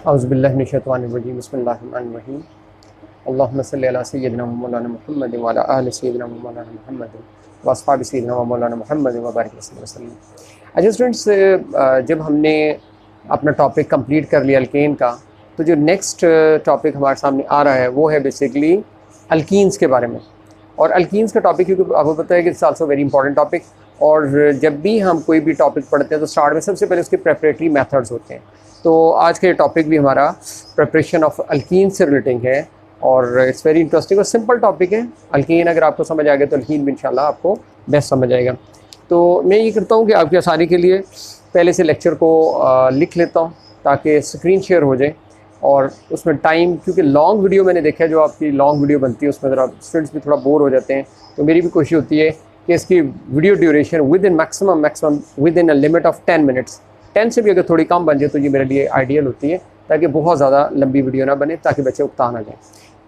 औज़ुबिल्लाहि मिनश्शैतानिर्रजीम बिस्मिल्लाहिर्रहमानिर्रहीम अल्लाहुम्मा सल्लि अला सय्यिदिना व मौलाना मुहम्मद व अला आलि सय्यिदिना व मौलाना मुहम्मद व अस्हाबि सय्यिदिना व मौलाना मुहम्मद व बारिक वसल्लम। अच्छा स्टूडेंट्स, जब हमने अपना टॉपिक कंप्लीट कर लिया अल्केन का, तो जो नेक्स्ट टॉपिक हमारे सामने आ रहा है वो है बेसिकली अल्कीन्स के बारे में। और अल्कीन्स का टॉपिक, क्योंकि आपको पता है कि it's also very important topic, और जब भी हम कोई भी टॉपिक पढ़ते हैं तो स्टार्ट में सबसे पहले उसके प्रेपरेटरी मेथड्स होते हैं। तो आज का ये टॉपिक भी हमारा प्रिपरेशन ऑफ अल्कीन से रिलेटिंग है और इट्स वेरी इंटरेस्टिंग और सिंपल टॉपिक है। अल्कीन अगर आपको समझ आ गया तो अल्कीन भी इंशाल्लाह आपको बेस्ट समझ आएगा। तो मैं ये करता हूँ कि आपकी आसानी के लिए पहले से लेक्चर को लिख लेता हूँ ताकि स्क्रीन शेयर हो जाए, और उसमें टाइम, क्योंकि लॉन्ग वीडियो मैंने देखा है, जो आपकी लॉन्ग वीडियो बनती है उसमें ज़रा स्टूडेंट्स भी थोड़ा बोर हो जाते हैं। तो मेरी भी कोशिश होती है कि इसकी video duration with in maximum with in a limit of 10 minutes, 10 से भी अगर थोड़ी कम बन जाए तो ये मेरे लिए आइडियल होती है, ताकि बहुत ज़्यादा लंबी वीडियो ना बने, ताकि बच्चे उकता ना जाएँ।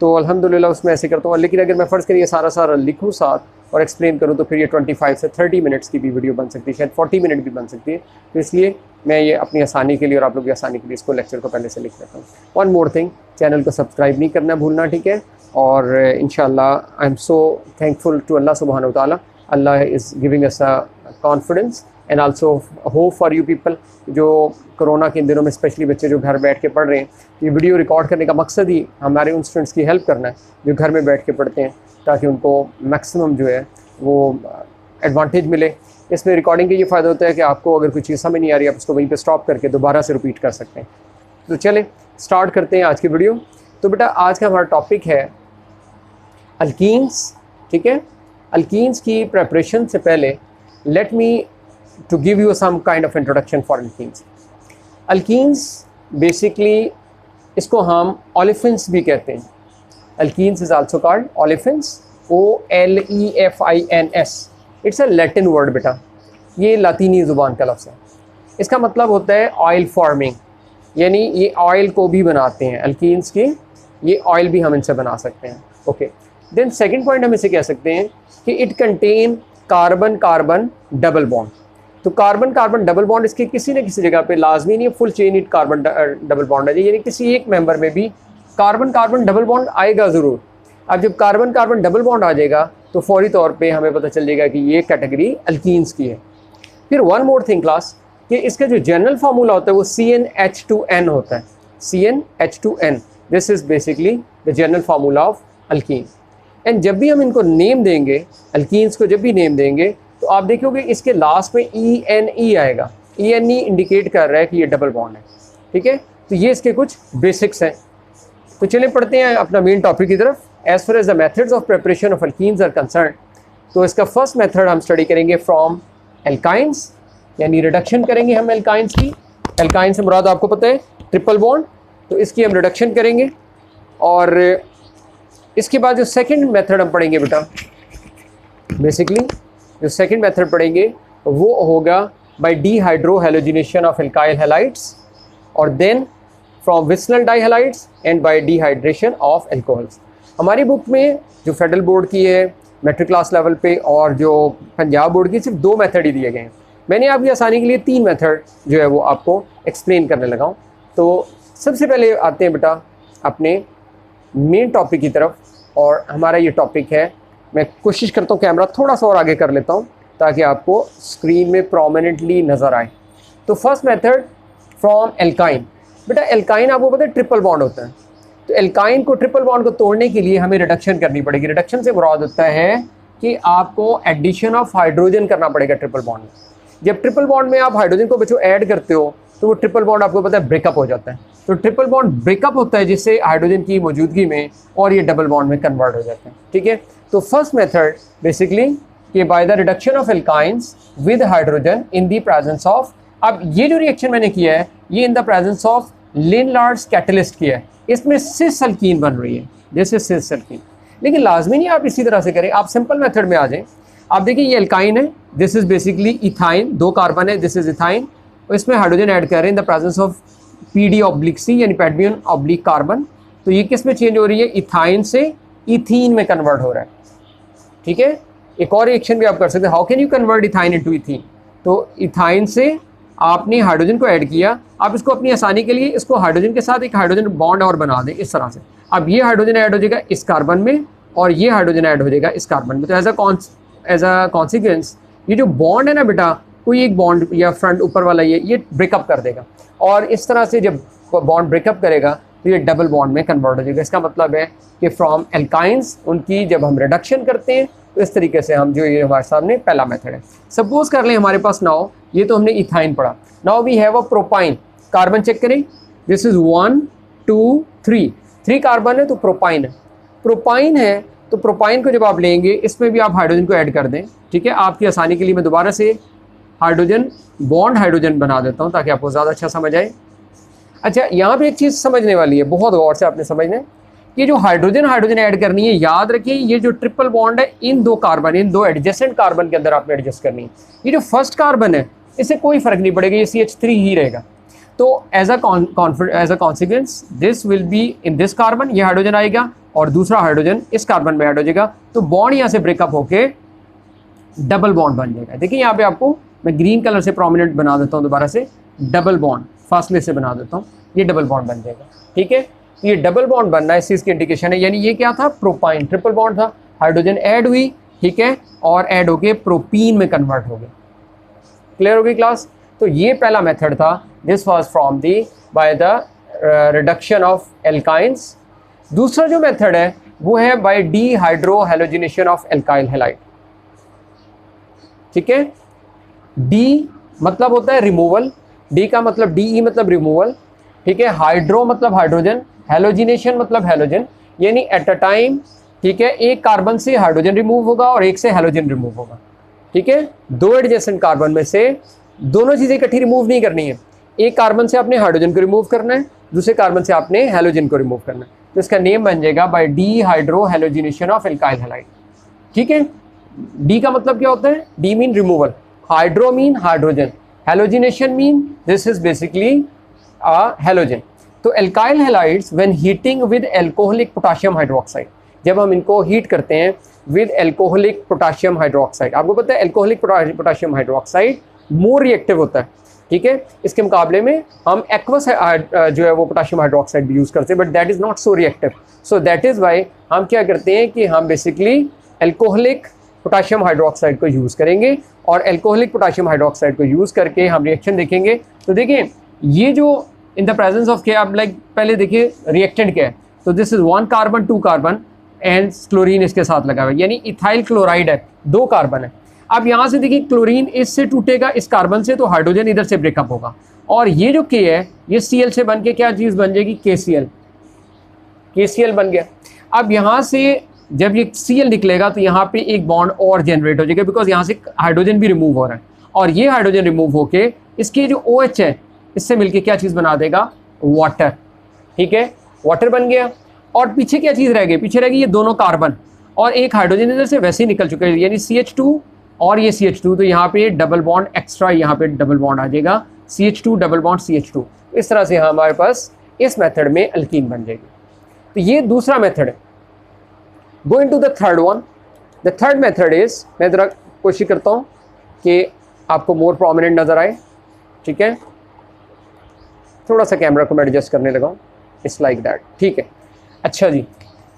तो अल्हम्दुलिल्लाह उसमें ऐसे करता हूँ। लेकिन अगर मैं फ़र्ज़ करिए सारा लिखूँ साथ और एक्सप्लेन करूँ तो फिर ये 25 से 30 मिनट्स की भी वीडियो बन सकती है, शायद 40 मिनट भी बन सकती है। तो इसलिए मैं ये अपनी आसानी के लिए और आप लोग की आसानी के लिए इसको लेक्चर को पहले से लिख लेता हूँ। वन मोर थिंग, चैनल को सब्सक्राइब नहीं करना भूलना, ठीक है। और इंशाल्लाह I am so thankful to Allah सुब्हानहू व तआला। Allah is giving us a confidence and also hope for you people. जो कोरोना के इन दिनों में स्पेशली बच्चे जो घर बैठ के पढ़ रहे हैं, ये वीडियो रिकॉर्ड करने का मकसद ही हमारे उन स्टूडेंट्स की हेल्प करना है जो घर में बैठ के पढ़ते हैं, ताकि उनको मैक्सिमम जो है वो एडवांटेज मिले। इसमें रिकॉर्डिंग का ये फ़ायदा होता है कि आपको अगर कोई चीज़ समझ नहीं आ रही, आप उसको वहीं पे स्टॉप करके दोबारा से रिपीट कर सकते हैं। तो चलें स्टार्ट करते हैं आज की वीडियो। तो बेटा आज का हमारा टॉपिक है अल्कीन्स, ठीक है। अल्कीन्स की प्रेपरेशन से पहले let me to give you some kind of introduction for alkenes. Alkenes basically इसको हम ओलेफिन्स भी कहते हैं। Alkenes is also called olefins, OLEFINS। It's a Latin word बेटा, ये लातीनी ज़ुबान का लफ्ज़ है। इसका मतलब होता है ऑयल फार्मिंग, यानी ये ऑयल को भी बनाते हैं अल्कीन्स की, ये ऑयल भी हम इनसे बना सकते हैं। ओके, देन सेकंड पॉइंट हम इसे कह सकते हैं कि it contain carbon carbon double bond. तो कार्बन कार्बन डबल बॉन्ड इसके किसी न किसी जगह पे लाजमी नहीं है full chain it carbon double bond है, यानी किसी एक मेंबर में भी कार्बन कार्बन डबल बॉन्ड आएगा ज़रूर। अब जब कार्बन कार्बन डबल बॉन्ड आ जाएगा तो फौरी तौर पे हमें पता चल जाएगा कि ये कैटेगरी अल्कीन्स की है। फिर वन मोर थिंग क्लास, कि इसका जो जनरल फार्मूला होता है वो CnH2n होता है। CnH2n, this is basically the general formula of alkyne. And जब भी हम इनको नेम देंगे, अल्कीन्स को जब भी नेम देंगे, तो आप देखोगे इसके लास्ट में ENE आएगा। ENE इंडिकेट कर रहा है कि ये डबल बॉन्ड है, ठीक है। तो ये इसके कुछ बेसिक्स हैं। तो चलिए पढ़ते हैं अपना मेन टॉपिक की तरफ। As far as the methods of preparation of alkenes are concern, तो इसका फर्स्ट मेथड हम स्टडी करेंगे फ्रॉम एल्काइंस, यानी रिडक्शन करेंगे हम एल्काइंस की। एल्काइन से मुराद आपको पता है ट्रिपल बॉन्ड, तो इसकी हम रिडक्शन करेंगे। और इसके बाद जो सेकंड मेथड हम पढ़ेंगे बेटा, बेसिकली जो सेकंड मेथड पढ़ेंगे वो होगा by dehydrohalogenation of alkyl halides, और then from vicinal dihalides and by dehydration of alcohols. हमारी बुक में जो फेडरल बोर्ड की है मैट्रिक क्लास लेवल पे और जो पंजाब बोर्ड की, सिर्फ 2 मेथड ही दिए गए हैं। मैंने आपकी आसानी के लिए 3 मेथड जो है वो आपको एक्सप्लेन करने लगा हूँ। तो सबसे पहले आते हैं बेटा अपने मेन टॉपिक की तरफ, और हमारा ये टॉपिक है, मैं कोशिश करता हूँ कैमरा थोड़ा सा और आगे कर लेता हूँ ताकि आपको स्क्रीन में प्रोमिनेंटली नज़र आए। तो फर्स्ट मेथड फ्रॉम एल्काइन। बेटा एल्काइन आपको पता है ट्रिपल बॉन्ड होता है, तो एल्काइन को ट्रिपल बॉन्ड को तोड़ने के लिए हमें रिडक्शन करनी पड़ेगी। रिडक्शन से मुराद होता है कि आपको एडिशन ऑफ हाइड्रोजन करना पड़ेगा ट्रिपल बॉन्ड में। जब ट्रिपल बॉन्ड में आप हाइड्रोजन को बच्चों ऐड करते हो तो वो ट्रिपल बॉन्ड आपको पता है ब्रेकअप हो जाता है। तो ट्रिपल बॉन्ड ब्रेकअप होता है जिससे हाइड्रोजन की मौजूदगी में, और ये डबल बॉन्ड में कन्वर्ट हो जाते हैं, ठीक है। तो फर्स्ट मेथड बेसिकली कि by the reduction of alkynes with hydrogen in the presence of, अब ये जो रिएक्शन मैंने किया है ये in the presence of Lindlar's catalyst किया है, इसमें सिस अल्कीन बन रही है, जैसे सिस अल्कीन। लेकिन लाजमी नहीं आप इसी तरह से करें, आप सिंपल मेथड में आ जाएं। आप देखिए ये एल्काइन है, this is basically ethyne, 2 carbon है, दिस इज इथाइन, और इसमें हाइड्रोजन ऐड कर रहे हैं इन द प्रेजेंस ऑफ PD/C यानी पैडमियन कार्बन। तो ये किस में चेंज हो रही है, इथाइन से इथीन में कन्वर्ट हो रहा है, ठीक है। एक और रिएक्शन भी आप कर सकते हैं, how can you convert ethyne into ethene. तो इथाइन से आपने हाइड्रोजन को ऐड किया, आप इसको अपनी आसानी के लिए इसको हाइड्रोजन के साथ एक हाइड्रोजन बॉन्ड और बना दें इस तरह से। अब ये हाइड्रोजन ऐड हो जाएगा इस कार्बन में और ये हाइड्रोजन ऐड हो जाएगा इस कार्बन में। तो एज अ कॉन्सिक्वेंस ये जो बॉन्ड है ना बेटा, कोई एक बॉन्ड या फ्रंट ऊपर वाला ये ब्रेकअप कर देगा और इस तरह से जब बॉन्ड ब्रेकअप करेगा तो ये डबल बॉन्ड में कन्वर्ट हो जाएगा। इसका मतलब है कि फ्रॉम एल्काइंस उनकी जब हम रिडक्शन करते हैं तो इस तरीके से हम जो ये हमारे सामने पहला मेथड है। सपोज कर लें हमारे पास नाउ ये तो हमने इथाइन पढ़ा, now we have a propyne. Carbon check करें, दिस इज 1 2 3 कार्बन है तो प्रोपाइन है। प्रोपाइन है तो प्रोपाइन को जब आप लेंगे इसमें भी आप हाइड्रोजन को ऐड कर दें, ठीक है। आपकी आसानी के लिए मैं दोबारा से हाइड्रोजन बॉन्ड हाइड्रोजन बना देता हूँ ताकि आपको ज़्यादा अच्छा समझ आए। अच्छा, यहाँ पे एक चीज़ समझने वाली है, बहुत गौर से आपने समझना है कि जो हाइड्रोजन ऐड करनी है, याद रखिए ये जो ट्रिपल बॉन्ड है इन दो एडजेसेंट कार्बन के अंदर आपने एडजस्ट करनी है। ये जो फर्स्ट कार्बन है इससे कोई फर्क नहीं पड़ेगा, ये CH3 ही रहेगा। तो as a consequence this will be in this carbon, ये हाइड्रोजन आएगा और दूसरा हाइड्रोजन इस कार्बन में ऐड हो जाएगा, तो बॉन्ड यहाँ से ब्रेकअप होके डबल बॉन्ड बन जाएगा। देखिए यहाँ पे आपको मैं ग्रीन कलर से प्रोमिनेंट बना देता हूँ, दोबारा से डबल बॉन्ड फासले से बना देता हूँ, ये डबल बॉन्ड बन जाएगा, ठीक है। ये डबल बॉन्ड बनना इस चीज़ की इंडिकेशन है, यानी ये क्या था, प्रोपाइन, ट्रिपल बॉन्ड था, हाइड्रोजन ऐड हुई, ठीक है, और ऐड होके प्रोपीन में कन्वर्ट हो गए। क्लियर हो गई क्लास? तो ये पहला मेथड था, this was from the bye the reduction of alkynes. दूसरा जो मेथड है वो है bye dehydrohalogenation of alkyl halide, ठीक है। डी मतलब होता है रिमूवल, डी का मतलब DE मतलब रिमूवल, ठीक है। हाइड्रो मतलब हाइड्रोजन, हैलोजिनेशन मतलब हैलोजन, यानी एट अ टाइम, ठीक है, एक कार्बन से हाइड्रोजन रिमूव होगा और एक से हैलोजन रिमूव होगा, ठीक है। दो एडजेसेंट कार्बन में से दोनों चीज़ें इकट्ठी रिमूव नहीं करनी है, एक कार्बन से आपने हाइड्रोजन को रिमूव करना है, दूसरे कार्बन से आपने हैलोजन को रिमूव करना है, तो इसका नेम बन जाएगा by dehydrohalogenation of alkyl halide, ठीक है। डी का मतलब क्या होता है, D mean removal, hydro mean hydrogen, halogenation mean this is basically halogen. तो alkyl halides when heating with alcoholic potassium hydroxide, जब हम इनको हीट करते हैं विद एल्कोहलिक पोटाशियम हाइड्रोक्साइड, आपको पता है alcoholic potassium hydroxide more reactive होता है, ठीक है। इसके मुकाबले में हम एक्वस जो है वो पोटाशियम हाइड्रोक्साइड भी यूज़ करते हैं, but that is not so reactive. So that is why हम क्या करते हैं कि हम बेसिकली एल्कोहलिक पोटाशियम हाइड्रोक्साइड को यूज़ करेंगे और एल्कोहलिक पोटाशियम हाइड्रोक्साइड को यूज़ करके हम रिएक्शन देखेंगे। तो देखिए ये जो इन द प्रेजेंस ऑफ क्या, आप लाइक पहले देखिए रिएक्टेंट क्या है, तो this is 1 carbon 2 carbon and chlorine इसके साथ लगा हुआ है, यानी इथाइल क्लोराइड है, 2 कार्बन है। अब यहाँ से देखिए क्लोरीन इससे टूटेगा इस कार्बन से, तो हाइड्रोजन इधर से ब्रेकअप होगा और ये जो K है ये Cl से बन के क्या चीज़ बन जाएगी, KCl बन गया। अब यहाँ से जब ये Cl निकलेगा तो यहाँ पे एक बॉन्ड और जनरेट हो जाएगा, बिकॉज यहाँ से हाइड्रोजन भी रिमूव हो रहा है और ये हाइड्रोजन रिमूव होके इसके जो OH है इससे मिलके क्या चीज़ बना देगा, वाटर, ठीक है, वाटर बन गया। और पीछे क्या चीज़ रह गई, पीछे रह गई ये दोनों कार्बन और एक हाइड्रोजन इधर से वैसे ही निकल चुका है, यानी CH2 और ये CH2, तो यहाँ पे डबल बॉन्ड एक्स्ट्रा, यहाँ पे डबल बॉन्ड आ जाएगा, CH2 डबल बॉन्ड CH2। इस तरह से हमारे पास इस मेथड में अल्कीन बन जाएगी। तो ये दूसरा मेथड है। Going to the third one, the third method is, मैं ज़रा कोशिश करता हूँ कि आपको मोर प्रोमिनेंट नज़र आए, ठीक है। थोड़ा सा कैमरा को मैं एडजस्ट करने लगा हूँ, इट्स लाइक दैट, ठीक है। अच्छा जी,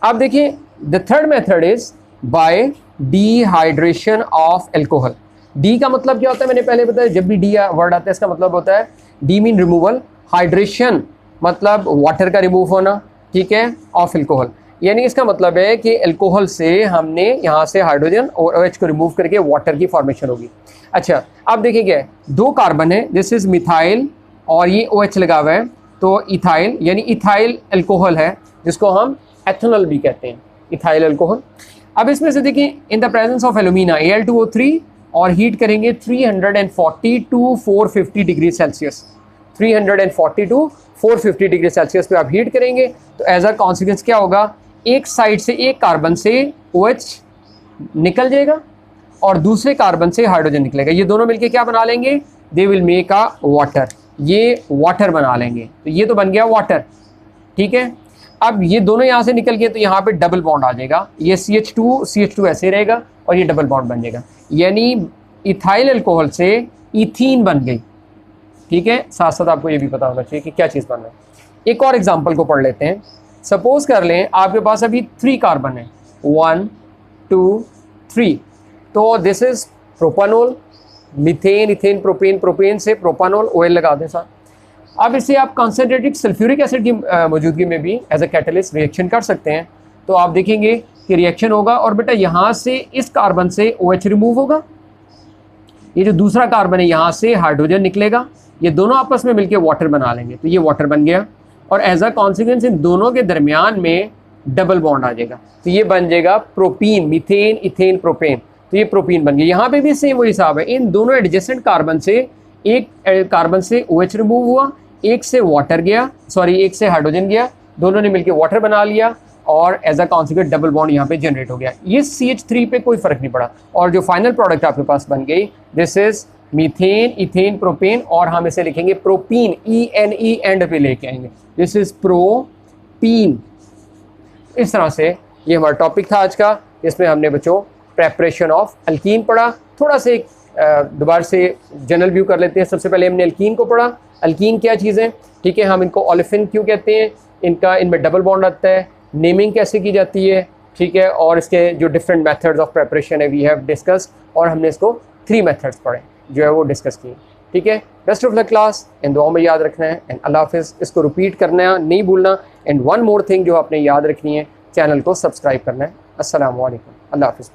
आप देखिए the third method is by dehydration of alcohol. D का मतलब क्या होता है, मैंने पहले बताया, जब भी डी वर्ड आता है इसका मतलब होता है, डी मीन रिमूवल, हाइड्रेशन मतलब वाटर का रिमूव होना, ठीक है, ऑफ एल्कोहल, यानी इसका मतलब है कि एल्कोहल से हमने यहाँ से हाइड्रोजन और OH को रिमूव करके वाटर की फॉर्मेशन होगी। अच्छा, अब देखिए क्या है, 2 कार्बन है, दिस इज मिथाइल और ये OH लगा हुआ है, तो इथाइल, यानी इथाइल अल्कोहल है जिसको हम एथेनॉल भी कहते हैं, इथाइल अल्कोहल। अब इसमें से देखिए in the presence of alumina Al2O3 और हीट करेंगे 340 to 450 degree Celsius, 340 to 450 degree Celsius पे आप हीट करेंगे, तो एज अ कॉन्सिक्वेंस क्या होगा, एक साइड से एक कार्बन से OH निकल जाएगा और दूसरे कार्बन से हाइड्रोजन निकलेगा, ये दोनों मिलके क्या बना लेंगे, they will make a water, ये वाटर बना लेंगे, तो ये तो बन गया वाटर, ठीक है। अब ये दोनों यहाँ से निकल गए तो यहाँ पे डबल बॉन्ड आ जाएगा, ये CH2 ऐसे रहेगा और ये डबल बॉन्ड बन जाएगा, यानी इथाइल अल्कोहल से इथीन बन गई, ठीक है, साथ साथ आपको ये भी पता होना चाहिए कि क्या चीज़ बन रहा है। एक और एग्जांपल को पढ़ लेते हैं। सपोज कर लें आपके पास अभी 3 कार्बन है, 1 2 3, तो this is propanol, methane, ethane, propane, propane से प्रोपानोल, ऑयल लगा दें साथ। अब इसे आप कॉन्सेंट्रेटेड सल्फ्यूरिक एसिड की मौजूदगी में भी एज अ कैटलिस्ट रिएक्शन कर सकते हैं। तो आप देखेंगे कि रिएक्शन होगा और बेटा यहाँ से इस कार्बन से OH रिमूव होगा, ये जो दूसरा कार्बन है यहाँ से हाइड्रोजन निकलेगा, ये दोनों आपस में मिलकर वाटर बना लेंगे, तो ये वाटर बन गया और एज अ कॉन्सिक्वेंस इन दोनों के दरमियान में डबल बॉन्ड आ जाएगा, तो ये बन जाएगा प्रोपीन, मीथेन, इथेन, प्रोपेन, तो ये प्रोपीन बन गया। यहाँ पे भी सेम वही हिसाब है, इन दोनों एडजेसेंट कार्बन से एक कार्बन से OH रिमूव हुआ, एक से वाटर गया, सॉरी एक से हाइड्रोजन गया, दोनों ने मिलकर वाटर बना लिया और as a consequence double bond यहाँ पे जनरेट हो गया। ये CH3 पे कोई फर्क नहीं पड़ा और जो फाइनल प्रोडक्ट आपके पास बन गई this is methane, ethane, propane और हम इसे लिखेंगे प्रोपीन, ENE एंड पे लेके आएंगे, दिस इज प्रोपीन। इस तरह से ये हमारा टॉपिक था आज का, इसमें हमने बच्चों प्रेपरेशन ऑफ अल्कीन पढ़ा। थोड़ा से दोबारा से जनरल व्यू कर लेते हैं। सबसे पहले हमने अल्कीन को पढ़ा, अल्कीन क्या चीज़ है, ठीक है, हम इनको ओलेफिन क्यों कहते हैं, इनमें डबल बॉन्ड आता है, नेमिंग कैसे की जाती है, ठीक है, और इसके जो डिफरेंट मेथड्स ऑफ प्रेपरेशन है वी हैव डिस्कस, और हमने इसको 3 मेथड्स पढ़े जो है वो डिस्कस किए, ठीक है। बेस्ट ऑफ द क्लास, इन दुआओं में याद रखना है एंड अल्लाह हाफिज़। इसको रिपीट करना है, नहीं भूलना, एंड वन मोर थिंग जो आपने याद रखनी है, चैनल को सब्सक्राइब करना है। अस्सलाम वालेकुम, अल्लाह हाफिज़।